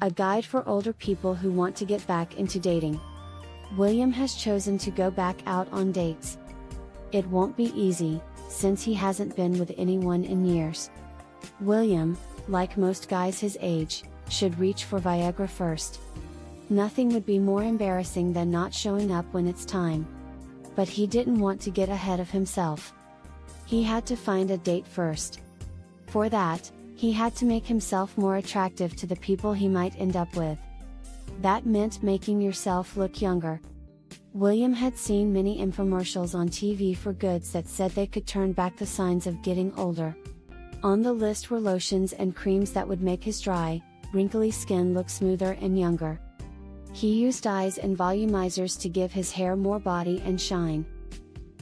a guide for older people who want to get back into dating. William has chosen to go back out on dates. It won't be easy, since he hasn't been with anyone in years. William, like most guys his age, should reach for Viagra first. Nothing would be more embarrassing than not showing up when it's time. But he didn't want to get ahead of himself. He had to find a date first. For that, he had to make himself more attractive to the people he might end up with. That meant making yourself look younger. William had seen many infomercials on TV for goods that said they could turn back the signs of getting older. On the list were lotions and creams that would make his dry, wrinkly skin look smoother and younger. He used dyes and volumizers to give his hair more body and shine.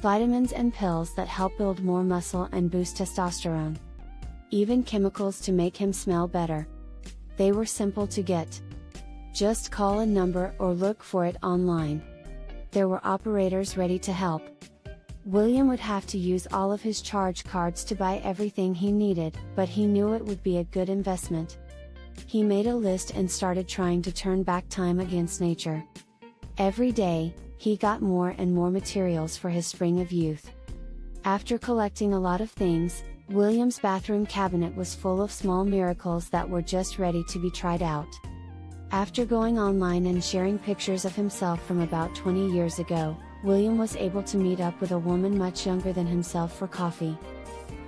Vitamins and pills that help build more muscle and boost testosterone. Even chemicals to make him smell better. They were simple to get. Just call a number or look for it online. There were operators ready to help. William would have to use all of his charge cards to buy everything he needed, but he knew it would be a good investment. He made a list and started trying to turn back time against nature. Every day, he got more and more materials for his spring of youth. After collecting a lot of things, William's bathroom cabinet was full of small miracles that were just ready to be tried out. After going online and sharing pictures of himself from about 20 years ago, William was able to meet up with a woman much younger than himself for coffee.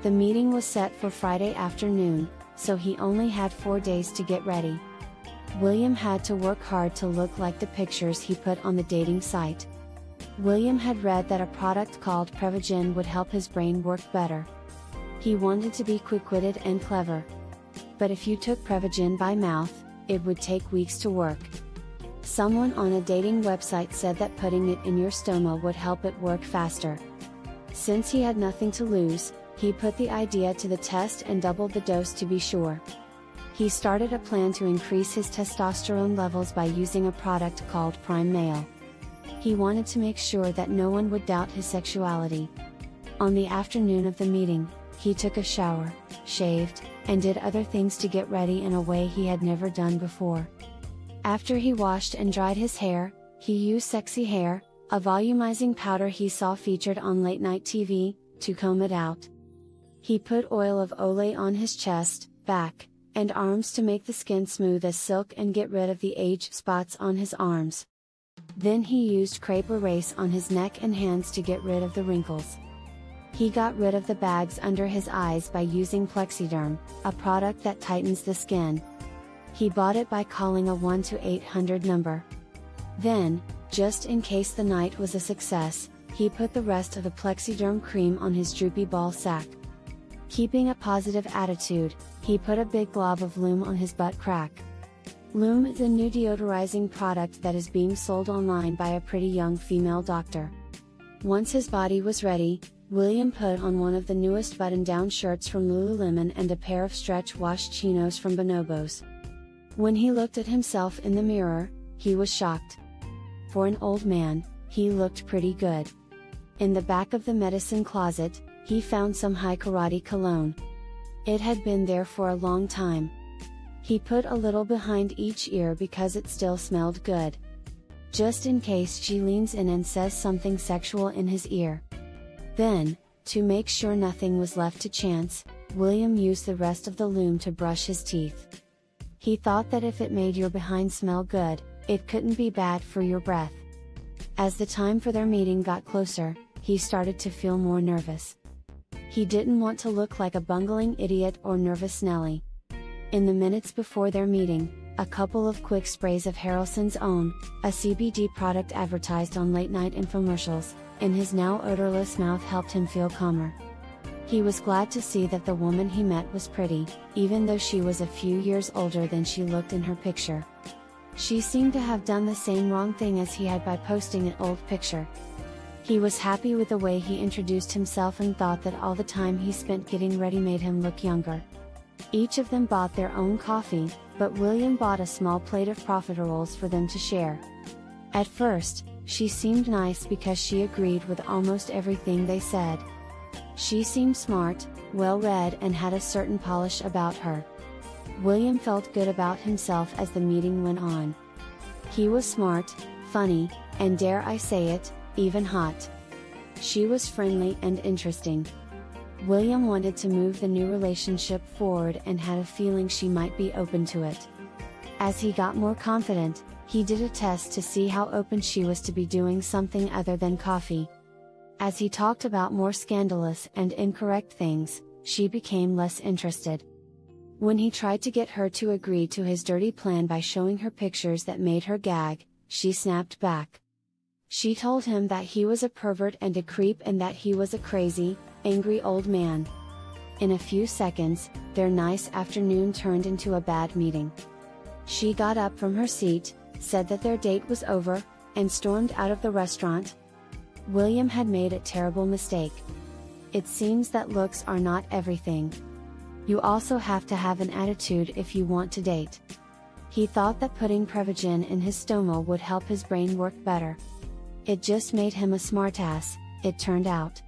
The meeting was set for Friday afternoon, so he only had 4 days to get ready. William had to work hard to look like the pictures he put on the dating site. William had read that a product called Prevagen would help his brain work better. He wanted to be quick-witted and clever. But if you took Prevagen by mouth, it would take weeks to work. Someone on a dating website said that putting it in your stoma would help it work faster. Since he had nothing to lose, he put the idea to the test and doubled the dose to be sure. He started a plan to increase his testosterone levels by using a product called Prime Male. He wanted to make sure that no one would doubt his sexuality. On the afternoon of the meeting, he took a shower, shaved, and did other things to get ready in a way he had never done before. After he washed and dried his hair, he used Sexy Hair, a volumizing powder he saw featured on late night TV, to comb it out. He put oil of Olay on his chest, back, and arms to make the skin smooth as silk and get rid of the age spots on his arms. Then he used Crepe Erase on his neck and hands to get rid of the wrinkles. He got rid of the bags under his eyes by using Plexiderm, a product that tightens the skin. He bought it by calling a 1-800 number. Then, just in case the night was a success, he put the rest of the Plexiderm cream on his droopy ball sack. Keeping a positive attitude, he put a big glob of Lume on his butt crack. Lume is a new deodorizing product that is being sold online by a pretty young female doctor. Once his body was ready, William put on one of the newest button-down shirts from Lululemon and a pair of stretch wash chinos from Bonobos. When he looked at himself in the mirror, he was shocked. For an old man, he looked pretty good. In the back of the medicine closet, he found some High Karate cologne. It had been there for a long time. He put a little behind each ear because it still smelled good. Just in case she leans in and says something sexual in his ear. Then, to make sure nothing was left to chance, William used the rest of the Lume to brush his teeth. He thought that if it made your behind smell good, it couldn't be bad for your breath. As the time for their meeting got closer, he started to feel more nervous. He didn't want to look like a bungling idiot or nervous Nelly. In the minutes before their meeting, a couple of quick sprays of Harrelson's Own, a CBD product advertised on late-night infomercials, in his now odorless mouth helped him feel calmer. He was glad to see that the woman he met was pretty, even though she was a few years older than she looked in her picture. She seemed to have done the same wrong thing as he had by posting an old picture. He was happy with the way he introduced himself and thought that all the time he spent getting ready made him look younger. Each of them bought their own coffee, but William bought a small plate of profiteroles for them to share. At first, she seemed nice because she agreed with almost everything they said. She seemed smart, well-read and had a certain polish about her. William felt good about himself as the meeting went on. He was smart, funny, and dare I say it, even hot. She was friendly and interesting. William wanted to move the new relationship forward and had a feeling she might be open to it. As he got more confident, he did a test to see how open she was to be doing something other than coffee. As he talked about more scandalous and incorrect things, she became less interested. When he tried to get her to agree to his dirty plan by showing her pictures that made her gag, she snapped back. She told him that he was a pervert and a creep and that he was a crazy, angry old man. In a few seconds, their nice afternoon turned into a bad meeting. She got up from her seat, said that their date was over, and stormed out of the restaurant. William had made a terrible mistake. It seems that looks are not everything. You also have to have an attitude if you want to date. He thought that putting Prevagen in his stoma would help his brain work better. It just made him a smartass, it turned out.